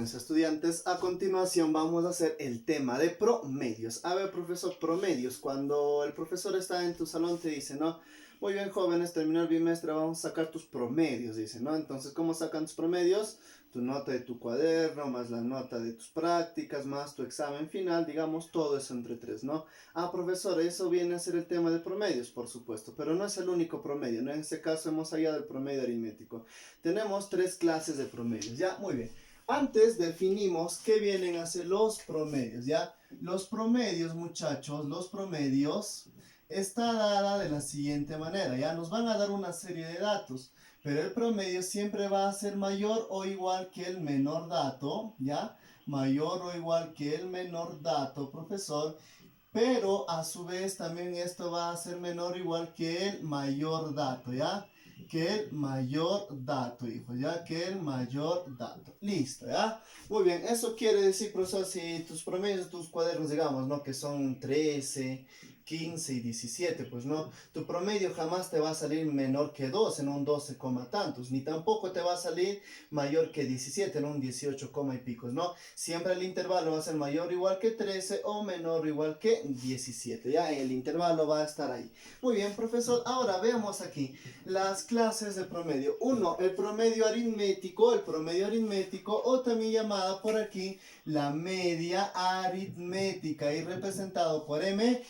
jóvenes estudiantes, a continuación vamos a hacer el tema de promedios. A ver, profesor, promedios. Cuando el profesor está en tu salón te dice, ¿no? Muy bien, jóvenes, terminó el bimestre, vamos a sacar tus promedios, dice, ¿no? Entonces, ¿cómo sacan tus promedios? Tu nota de tu cuaderno, más la nota de tus prácticas, más tu examen final, digamos, todo eso entre tres, ¿no? Ah, profesor, eso viene a ser el tema de promedios, por supuesto, pero no es el único promedio, ¿no? En este caso hemos hallado el promedio aritmético. Tenemos tres clases de promedios, ¿ya? Muy bien. Antes definimos qué vienen a ser los promedios, ¿ya? Los promedios, muchachos, los promedios está dada de la siguiente manera, ¿ya? Nos van a dar una serie de datos, pero el promedio siempre va a ser mayor o igual que el menor dato, ¿ya? Mayor o igual que el menor dato, profesor, pero a su vez también esto va a ser menor o igual que el mayor dato, ¿ya? Que el mayor dato, hijo, ¿ya? Que el mayor dato. Listo, ¿ya? Muy bien, eso quiere decir, profesor, si tus promedios de tus cuadernos, digamos, ¿no? Que son 13, 15 y 17, pues no, tu promedio jamás te va a salir menor que 12, no un 12, tantos, ni tampoco te va a salir mayor que 17, no un 18, y picos, no, siempre el intervalo va a ser mayor o igual que 13 o menor o igual que 17, ya el intervalo va a estar ahí. Muy bien, profesor, ahora veamos aquí las clases de promedio. Uno, el promedio aritmético o también llamada por aquí la media aritmética y representado por M.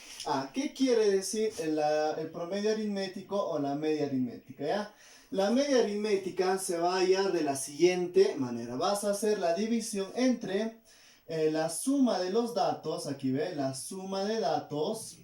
¿Qué quiere decir el promedio aritmético o la media aritmética? ¿Ya? La media aritmética se va a hallar de la siguiente manera. Vas a hacer la división entre la suma de los datos, aquí ve, la suma de datos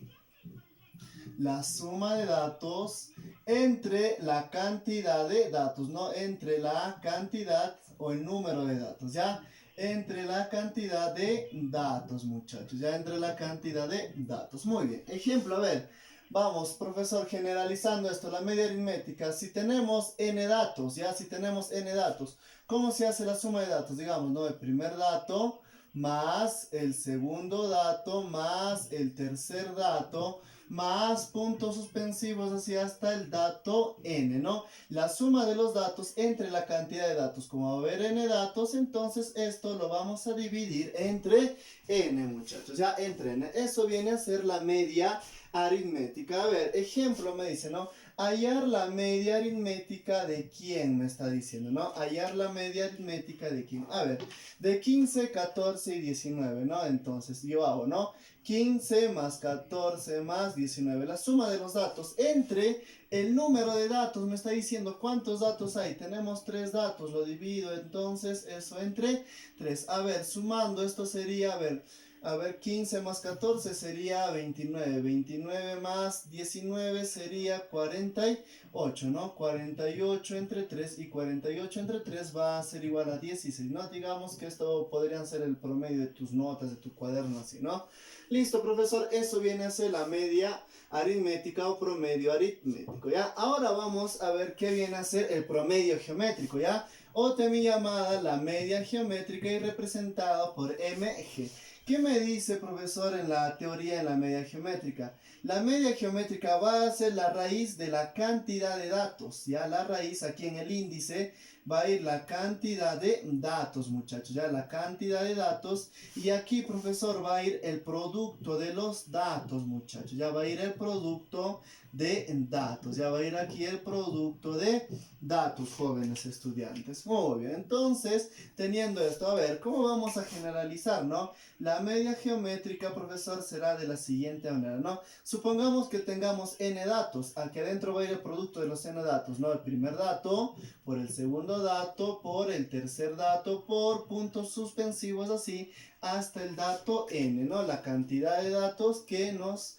entre la cantidad de datos, no entre la cantidad o el número de datos, ¿ya? Entre la cantidad de datos, muchachos, ya entre la cantidad de datos. Muy bien, ejemplo, a ver, vamos, profesor, generalizando esto, la media aritmética, si tenemos n datos, ya, si tenemos n datos, ¿cómo se hace la suma de datos? Digamos, ¿no? El primer dato más el segundo dato más el tercer dato más puntos suspensivos así hasta el dato n, ¿no? La suma de los datos entre la cantidad de datos. Como va a haber n datos, entonces esto lo vamos a dividir entre n, muchachos, ya, entre n. Eso viene a ser la media aritmética. A ver, ejemplo me dice, ¿no? Hallar la media aritmética de quién, me está diciendo, ¿no? Hallar la media aritmética de quién. A ver, de 15, 14 y 19, ¿no? Entonces yo hago, ¿no? 15 más 14 más 19. La suma de los datos entre el número de datos me está diciendo cuántos datos hay. Tenemos 3 datos, lo divido entonces eso entre 3. A ver, sumando esto sería, a ver, 15 más 14 sería 29. 29 más 19 sería 48, ¿no? 48 entre 3 y 48 entre 3 va a ser igual a 16, ¿no? Digamos que esto podrían ser el promedio de tus notas, de tu cuaderno, así, ¿no? Listo, profesor, eso viene a ser la media aritmética o promedio aritmético, ¿ya? Ahora vamos a ver qué viene a ser el promedio geométrico, ¿ya? O también llamada la media geométrica y representada por MG. ¿Qué me dice, profesor, en la teoría de la media geométrica? La media geométrica va a ser la raíz de la cantidad de datos, ¿ya? La raíz aquí en el índice va a ir la cantidad de datos, muchachos, ya, la cantidad de datos. Y aquí, profesor, va a ir el producto de los datos, muchachos, ya va a ir el producto de datos, ya va a ir aquí el producto de datos, jóvenes estudiantes. Muy bien, entonces, teniendo esto, a ver, ¿cómo vamos a generalizar, no? La media geométrica, profesor, será de la siguiente manera, ¿no? Supongamos que tengamos n datos, aquí adentro va a ir el producto de los n datos, ¿no? El primer dato por el segundo dato, por el tercer dato, por puntos suspensivos así, hasta el dato n, ¿no? La cantidad de datos que nos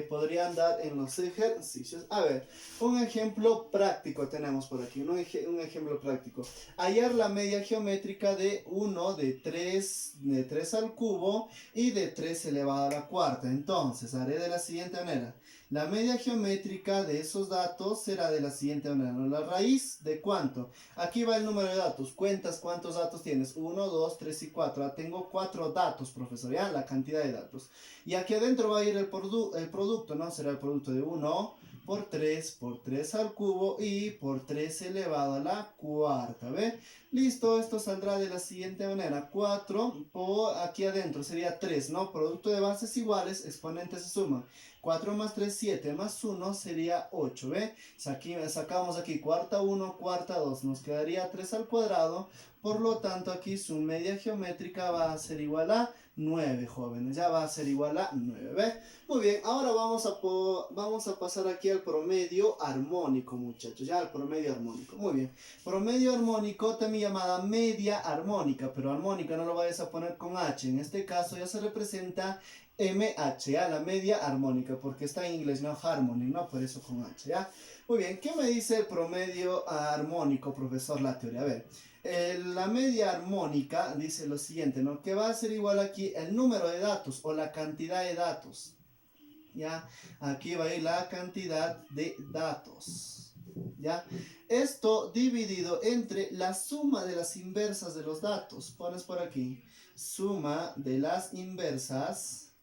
podrían dar en los ejercicios. A ver, un ejemplo práctico tenemos por aquí, un ejemplo práctico. Hallar la media geométrica de 1, de 3 al cubo y de 3 elevado a la cuarta. Entonces, haré de la siguiente manera. La media geométrica de esos datos será de la siguiente manera, ¿no? La raíz de ¿cuánto? Aquí va el número de datos. Cuentas cuántos datos tienes. 1, 2, 3 y 4. Tengo 4 datos, profesor, ¿ya? La cantidad de datos. Y aquí adentro va a ir el producto, ¿no? Será el producto de 1 por 3 al cubo y por 3 elevado a la cuarta, ¿ve? Listo, esto saldrá de la siguiente manera, 4 por aquí adentro sería 3, ¿no? Producto de bases iguales, exponentes se suman. 4 más 3, 7 más 1 sería 8, ¿ve? Sacamos aquí cuarta 1, cuarta 2, nos quedaría 3 al cuadrado, por lo tanto aquí su media geométrica va a ser igual a 9, jóvenes, ya va a ser igual a 9, ¿ve? Muy bien, ahora vamos a pasar aquí al promedio armónico, muchachos, ya al promedio armónico, muy bien. Promedio armónico, también llamada media armónica, pero armónica no lo vayas a poner con H, en este caso ya se representa MH, ¿ya? La media armónica, porque está en inglés, no harmony, ¿no? Por eso con H, ¿ya? Muy bien, ¿qué me dice el promedio armónico, profesor? La teoría, a ver. La media armónica dice lo siguiente, ¿no? Que va a ser igual aquí el número de datos o la cantidad de datos. ¿Ya? Aquí va a ir la cantidad de datos. ¿Ya? Esto dividido entre la suma de las inversas de los datos. Pones por aquí. Suma de las inversas.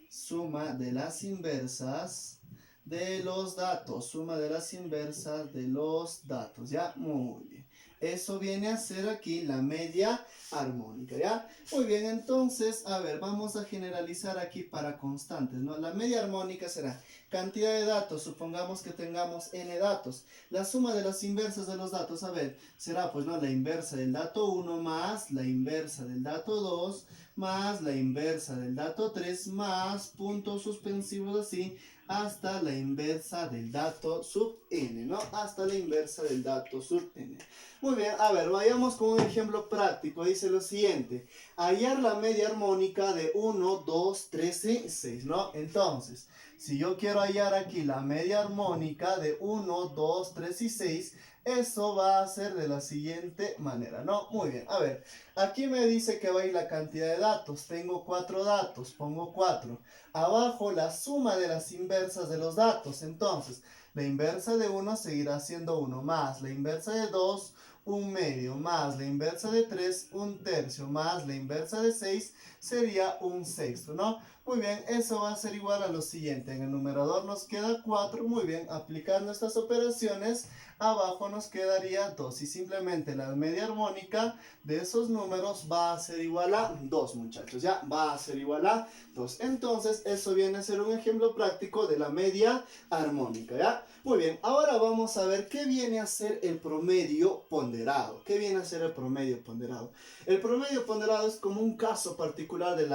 Suma de las inversas de los datos. Suma de las inversas de los datos. ¿Ya? Muy bien. Eso viene a ser aquí la media armónica, ¿ya? Muy bien, entonces, a ver, vamos a generalizar aquí para constantes, ¿no? La media armónica será cantidad de datos, supongamos que tengamos n datos. La suma de las inversas de los datos, a ver, será pues, ¿no? La inversa del dato 1 más la inversa del dato 2 más la inversa del dato 3 más puntos suspensivos así hasta la inversa del dato sub n, ¿no? Hasta la inversa del dato sub n. Muy bien, a ver, vayamos con un ejemplo práctico. Dice lo siguiente: hallar la media armónica de 1, 2, 3 y 6, ¿no? Entonces, si yo quiero hallar aquí la media armónica de 1, 2, 3 y 6, eso va a ser de la siguiente manera, ¿no? Muy bien, a ver, aquí me dice que va a ir la cantidad de datos. Tengo 4 datos, pongo 4. Abajo la suma de las inversas de los datos. Entonces, la inversa de 1 seguirá siendo 1, más la inversa de 2, un medio, más la inversa de 3, un tercio, más la inversa de 6, sería un sexto, ¿no? Muy bien, eso va a ser igual a lo siguiente. En el numerador nos queda 4, muy bien, aplicando estas operaciones, abajo nos quedaría 2. Y simplemente la media armónica de esos números va a ser igual a 2, muchachos, ya, va a ser igual a 2. Entonces, eso viene a ser un ejemplo práctico de la media armónica, ¿ya? Muy bien, ahora vamos a ver qué viene a ser el promedio ponderado. ¿Qué viene a ser el promedio ponderado? El promedio ponderado es como un caso particular de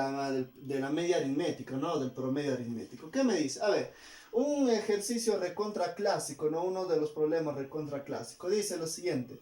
la media aritmética, ¿no? Del promedio aritmético. ¿Qué me dice? A ver, un ejercicio recontra clásico, ¿no? Uno de los problemas recontra clásico. Dice lo siguiente: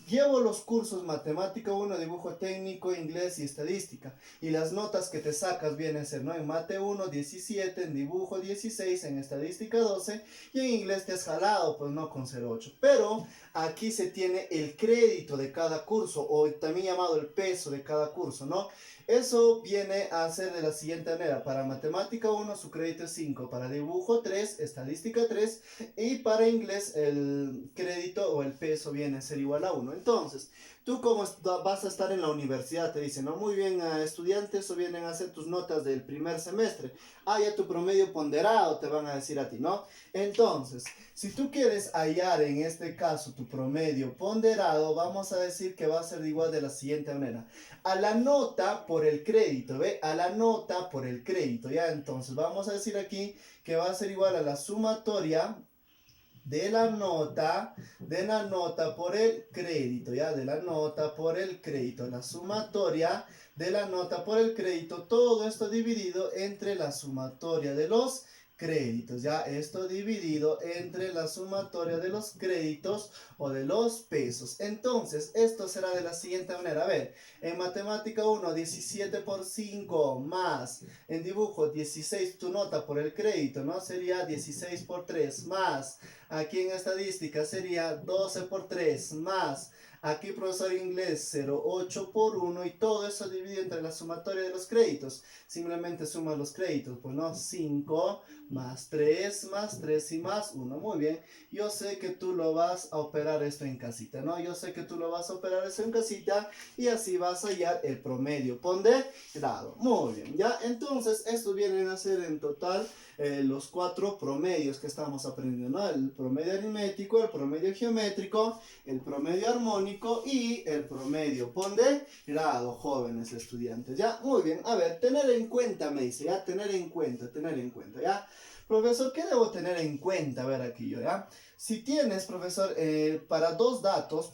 llevo los cursos Matemática 1, Dibujo Técnico, Inglés y Estadística. Y las notas que te sacas vienen a ser, ¿no? En Mate 1, 17, en Dibujo 16, en Estadística 12 y en Inglés te has jalado, pues no, con 0,8. Pero aquí se tiene el crédito de cada curso, o también llamado el peso de cada curso, ¿no? Eso viene a ser de la siguiente manera: para Matemática 1 su crédito es 5, para Dibujo 3, Estadística 3 y para Inglés el crédito o el peso viene a ser igual a 1. Entonces, tú como vas a estar en la universidad, te dicen, ¿no? Muy bien, estudiantes, o vienen a hacer tus notas del primer semestre. Ah, ya tu promedio ponderado, te van a decir a ti, ¿no? Entonces, si tú quieres hallar en este caso tu promedio ponderado, vamos a decir que va a ser igual de la siguiente manera: a la nota por el crédito, ¿ve? A la nota por el crédito, ¿ya? Entonces, vamos a decir aquí que va a ser igual a la sumatoria de la nota por el crédito, ¿ya? De la nota por el crédito, la sumatoria de la nota por el crédito, todo esto dividido entre la sumatoria de los créditos, ¿ya? Esto dividido entre la sumatoria de los créditos o de los pesos. Entonces, esto será de la siguiente manera. A ver, en Matemática 1, 17 por 5 más, en Dibujo 16, tu nota por el crédito, ¿no? Sería 16 por 3 más, aquí en Estadística sería 12 por 3 más, Aquí, profesor inglés, 0,8 por 1 y todo eso dividido entre la sumatoria de los créditos. Simplemente suma los créditos, pues no, 5 más 3 y más 1. Muy bien, yo sé que tú lo vas a operar esto en casita, ¿no? Yo sé que tú lo vas a operar esto en casita y así vas a hallar el promedio ponderado. Muy bien, ya, entonces estos vienen a ser en total los 4 promedios que estamos aprendiendo, ¿no? El promedio aritmético, el promedio geométrico, el promedio armónico y el promedio ponderado, jóvenes estudiantes, ¿ya? Muy bien, a ver, tener en cuenta, me dice, ¿ya? Tener en cuenta, ¿ya? Profesor, ¿qué debo tener en cuenta? A ver aquí yo, ¿ya? Si tienes, profesor, para dos datos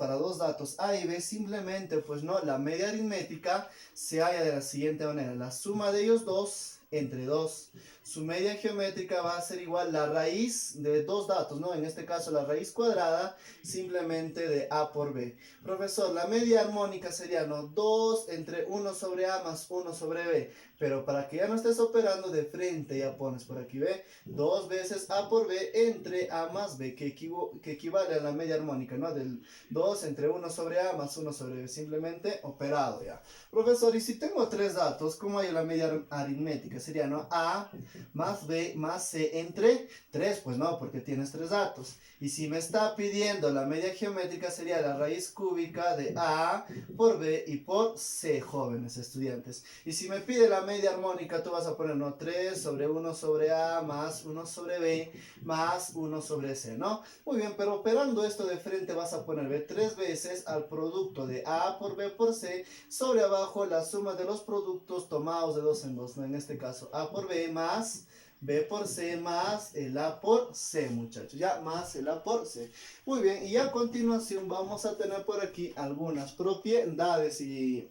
A y B, simplemente, pues no, la media aritmética se halla de la siguiente manera, la suma de ellos dos entre 2. Su media geométrica va a ser igual la raíz de dos datos, ¿no? En este caso la raíz cuadrada simplemente de A por B. Profesor, la media armónica sería, ¿no? 2 entre 1 sobre A más 1 sobre B. Pero para que ya no estés operando de frente, ya pones por aquí, ¿ve? 2 veces A por B entre A más B, que equivale a la media armónica, ¿no? Del 2 entre 1 sobre A más 1 sobre B. Simplemente operado ya. Profesor, y si tengo tres datos, ¿cómo hay la media aritmética? Sería, ¿no? A más B más C entre 3, pues no, porque tienes tres datos. Y si me está pidiendo la media geométrica, sería la raíz cúbica de A por B y por C, jóvenes estudiantes. Y si me pide la media armónica, tú vas a poner, ¿no? 3 sobre 1 sobre A más 1 sobre B más 1 sobre C, ¿no? Muy bien, pero operando esto de frente vas a poner, ¿ve? 3 veces al producto de A por B por C sobre abajo la suma de los productos tomados de 2 en 2, ¿no? En este caso, A por B más B por C más el A por C, muchachos, ya, más el A por C. Muy bien, y a continuación vamos a tener por aquí algunas propiedades y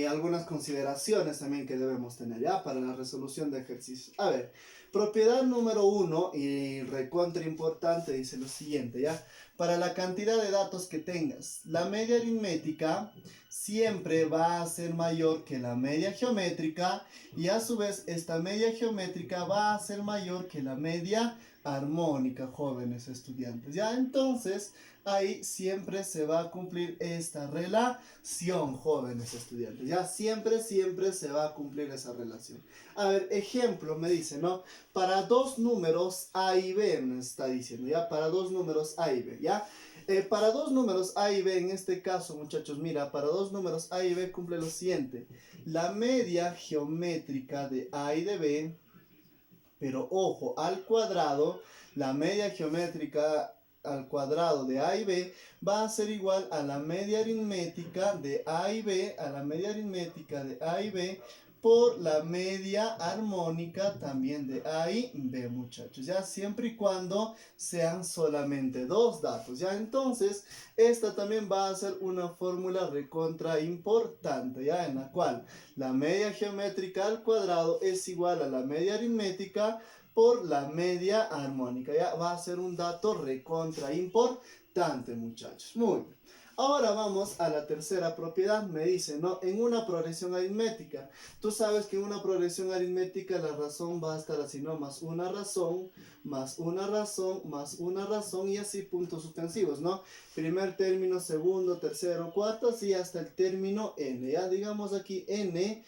algunas consideraciones también que debemos tener ya para la resolución de ejercicios. A ver, propiedad número 1 y recontra importante dice lo siguiente, ya. Para la cantidad de datos que tengas, la media aritmética siempre va a ser mayor que la media geométrica y a su vez esta media geométrica va a ser mayor que la media armónica, jóvenes estudiantes. Ya, entonces ahí siempre se va a cumplir esta relación, jóvenes estudiantes. Ya, siempre se va a cumplir esa relación. A ver, ejemplo, me dice, ¿no? Para dos números A y B, me está diciendo, ¿ya? Para dos números A y B, ¿ya? Para dos números A y B, en este caso, muchachos, mira, para dos números A y B cumple lo siguiente. La media geométrica de A y de B, pero ojo, al cuadrado, la media geométrica al cuadrado de A y B va a ser igual a la media aritmética de A y B, por la media armónica también de A y B, muchachos, ya, siempre y cuando sean solamente dos datos, ya. Entonces esta también va a ser una fórmula recontra importante, ya, en la cual la media geométrica al cuadrado es igual a la media aritmética por la media armónica, ya, va a ser un dato recontra importante, muchachos. Muy bien. Ahora vamos a la tercera propiedad. Me dice, ¿no? En una progresión aritmética. Tú sabes que en una progresión aritmética la razón va a estar así, ¿no? Más una razón, más una razón, más una razón y así puntos suspensivos, ¿no? Primer término, segundo, tercero, cuarto, así hasta el término n. Ya digamos aquí n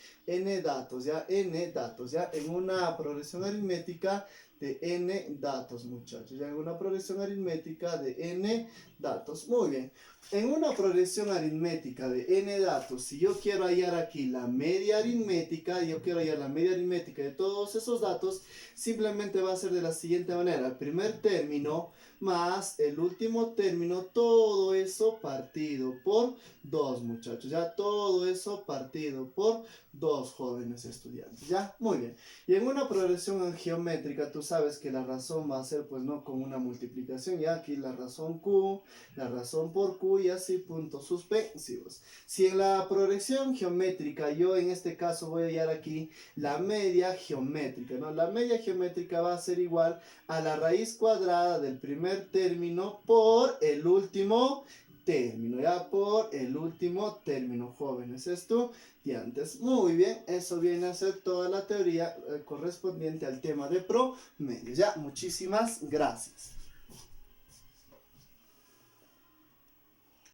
datos, ya, n datos, ya, en una progresión aritmética de n datos, muchachos, ya, en una progresión aritmética de n datos. Muy bien. En una progresión aritmética de n datos, si yo quiero hallar aquí la media aritmética, de todos esos datos, simplemente va a ser de la siguiente manera. El primer término más el último término, todo eso partido por 2, muchachos, ya, todo eso partido por 2, jóvenes estudiantes, ya, muy bien. Y en una progresión geométrica, tú sabes que la razón va a ser, pues, no con una multiplicación, ya, aquí la razón Q, la razón por Q y así puntos suspensivos. Si en la progresión geométrica, yo en este caso voy a hallar aquí la media geométrica, ¿no? La media geométrica va a ser igual a la raíz cuadrada del primer término por el último término, ya, por el último término, jóvenes estudiantes. Muy bien, eso viene a ser toda la teoría correspondiente al tema de promedios, ya. Muchísimas gracias.